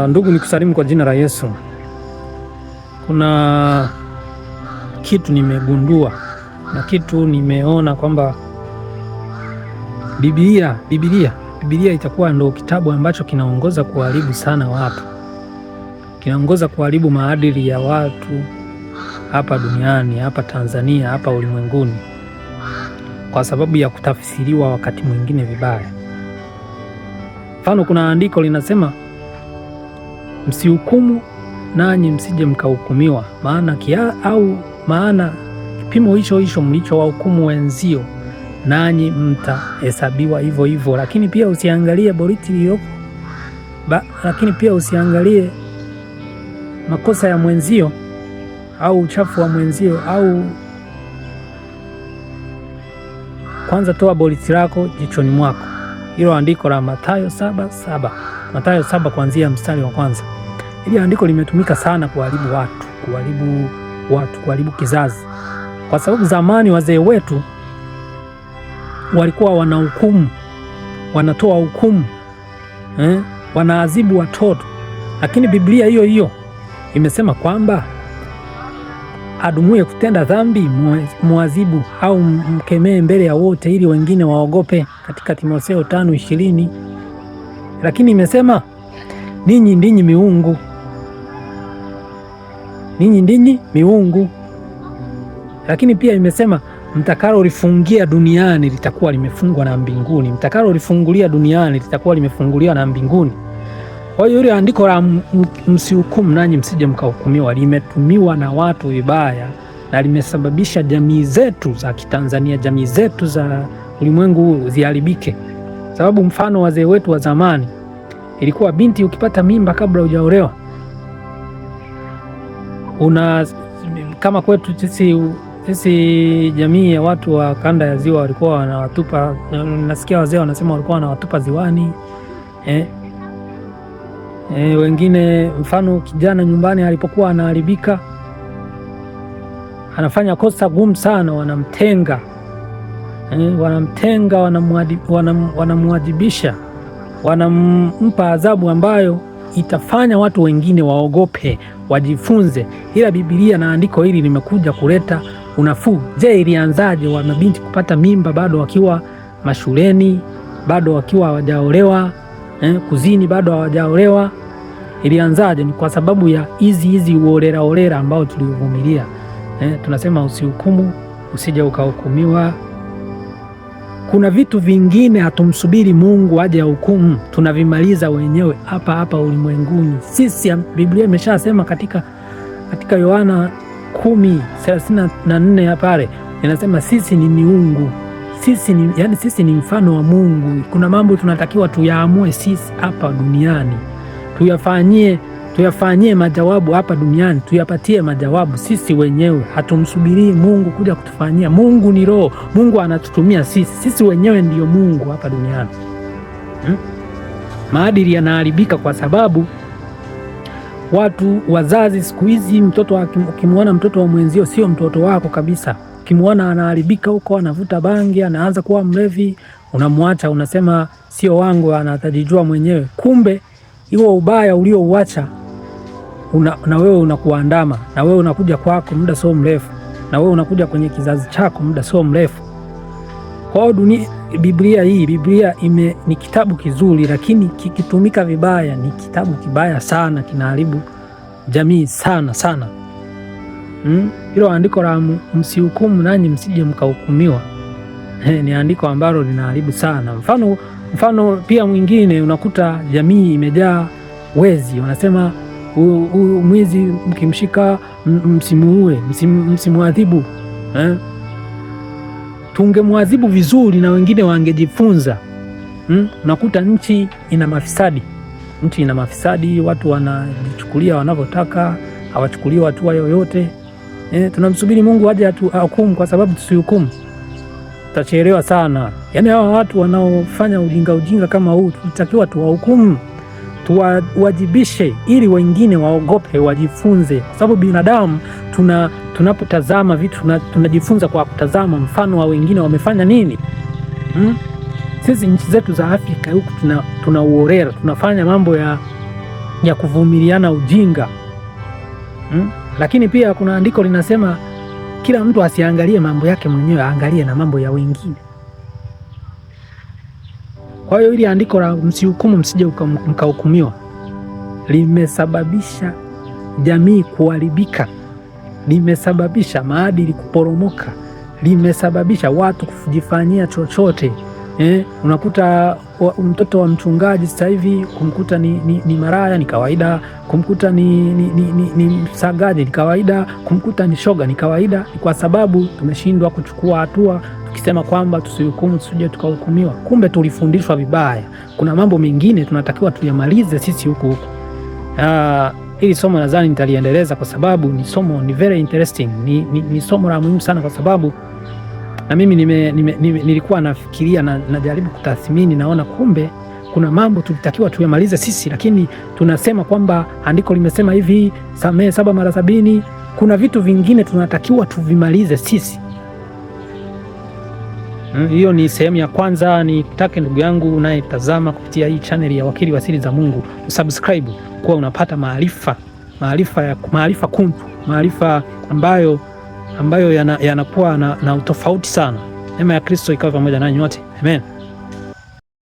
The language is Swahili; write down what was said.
Ndugu, nikusalimu kwa jina la Yesu. Kuna kitu nimegundua na kitu nimeona kwamba Biblia itakuwa ndo kitabu ambacho kinaongoza kuharibu sana watu, kinaongoza kuharibu maadili ya watu hapa duniani, hapa Tanzania, hapa ulimwenguni, kwa sababu ya kutafsiriwa wakati mwingine vibaya. Mfano, kuna andiko linasema msihukumu nanyi msije mkahukumiwa, maana kipimo hicho mlicho wahukumu wenzio nanyi mtahesabiwa hivyo hivyo. Lakini pia usiangalie boriti iliyopo, lakini pia usiangalie makosa ya mwenzio au uchafu wa mwenzio, au kwanza toa boriti lako jichoni mwako. Hilo andiko la Mathayo 7 kuanzia mstari wa kwanza. Hili andiko limetumika sana kuharibu watu, kuharibu kizazi, kwa sababu zamani wazee wetu walikuwa wanahukumu, wanatoa hukumu, wanaadhibu watoto. Lakini Biblia hiyo hiyo imesema kwamba adumuye kutenda dhambi muadhibu au mkemee mbele ya wote ili wengine waogope, katika Timotheo 5:20. Lakini imesema ninyi ndinyi miungu, ninyi ndinyi miungu. Lakini pia imesema mtakalo lifungia duniani litakuwa limefungwa na mbinguni, mtakalo lifungulia duniani litakuwa limefunguliwa na mbinguni. Kwa hiyo ile andiko la msihukumu nanyi msije mkahukumiwa limetumiwa na watu vibaya, na limesababisha jamii zetu za Kitanzania, jamii zetu za ulimwengu ziharibike. Sababu mfano wazee wetu wa zamani, ilikuwa binti ukipata mimba kabla hujaolewa, kama kwetu sisi jamii ya watu wa kanda ya Ziwa walikuwa wanawatupa, nasikia wazee wanasema walikuwa wanawatupa ziwani. Wengine mfano kijana nyumbani alipokuwa anaharibika, anafanya kosa gumu sana, wanamtenga, wanamwajibisha, wanampa adhabu ambayo itafanya watu wengine waogope, wajifunze. Ila Biblia na andiko hili limekuja kuleta unafuu. Je, ilianzaje wa mabinti kupata mimba bado wakiwa mashuleni, bado wakiwa hawajaolewa, kuzini bado hawajaolewa? Ilianzaje? Ni kwa sababu ya hizi uolera ambao tulivumilia. Tunasema usihukumu usije ukahukumiwa. Kuna vitu vingine hatumsubiri Mungu aje hukumu, tunavimaliza wenyewe hapa ulimwenguni. Sisi Biblia imeshasema katika Yohana 10:34 pale inasema sisi ni miungu. Sisi ni mfano wa Mungu. Kuna mambo tunatakiwa tuyaamue sisi hapa duniani, tuyafanyie majawabu hapa duniani, tuyapatie majawabu sisi wenyewe. Hatumsubirii Mungu kuja kutufanyia. Mungu ni Roho, Mungu anatutumia sisi wenyewe ndiyo Mungu hapa duniani. Maadili yanaharibika kwa sababu wazazi siku hizi, ukimwona mtoto wa mwenzio sio mtoto wako kabisa. Ukimwona anaharibika huko, anavuta bangi, anaanza kuwa mlevi, unamwacha, unasema sio wangu, anatajijua mwenyewe. Kumbe hiyo ubaya uliouacha na wewe unakuandama, na wewe unakuja kwako muda sio mrefu, na wewe unakuja kwenye kizazi chako muda sio mrefu. Kwa hiyo Biblia ni kitabu kizuri, lakini kikitumika vibaya ni kitabu kibaya sana, kinaharibu jamii sana sana. Hilo andiko la msihukumu nanyi msije mkahukumiwa ni andiko ambalo linaharibu sana. Mfano pia mwingine, unakuta jamii imejaa wezi, wanasema huyu mwizi mkimshika msimuue, msimuadhibu. Tungemwadhibu vizuri na wengine wangejifunza. Unakuta nchi ina mafisadi, watu wanajichukulia wanavyotaka, hawachukulia hatua yoyote. Tunamsubiri Mungu aje atuhukumu, kwa sababu tusihukumu tutachelewa sana. Hawa watu wanaofanya ujinga kama huu tunatakiwa tuwahukumu, tuwajibishe ili wengine waogope, wajifunze. Kwa sababu binadamu tunapotazama vitu tunajifunza kwa kutazama mfano wa wengine wamefanya nini. Sisi nchi zetu za Afrika huku tuna uorera, tunafanya mambo ya kuvumiliana ujinga. Lakini pia kuna andiko linasema kila mtu asiangalie mambo yake mwenyewe, aangalie na mambo ya wengine. Kwa hiyo ili andiko la msihukumu msije mkahukumiwa limesababisha jamii kuharibika, limesababisha maadili kuporomoka, limesababisha watu kujifanyia chochote. Unakuta mtoto wa mchungaji sasa hivi kumkuta ni maraya ni kawaida, kumkuta ni msagaji ni kawaida, kumkuta ni shoga ni kawaida, kwa sababu tumeshindwa kuchukua hatua tukisema kwamba tusihukumu tusije tukahukumiwa. Kumbe tulifundishwa vibaya. Kuna mambo mengine tunatakiwa tuyamalize sisi huku. Hili somo nadhani nitaliendeleza kwa sababu ni very interesting. Ni somo la muhimu sana, kwa sababu na mimi nilikuwa nafikiria na najaribu kutathmini, naona kumbe kuna mambo tulitakiwa tuyamalize sisi, lakini tunasema kwamba andiko limesema hivi, samehe 7 mara 70. Kuna vitu vingine tunatakiwa tuvimalize sisi. Hiyo ni sehemu ya kwanza. Nitake ndugu yangu unayetazama kupitia hii channel ya Wakili wa Siri za Mungu usubscribe, kuwa unapata maarifa kuntu, maarifa ambayo yanakuwa na utofauti sana. Neema ya Kristo ikawe pamoja nanyi wote. Amen.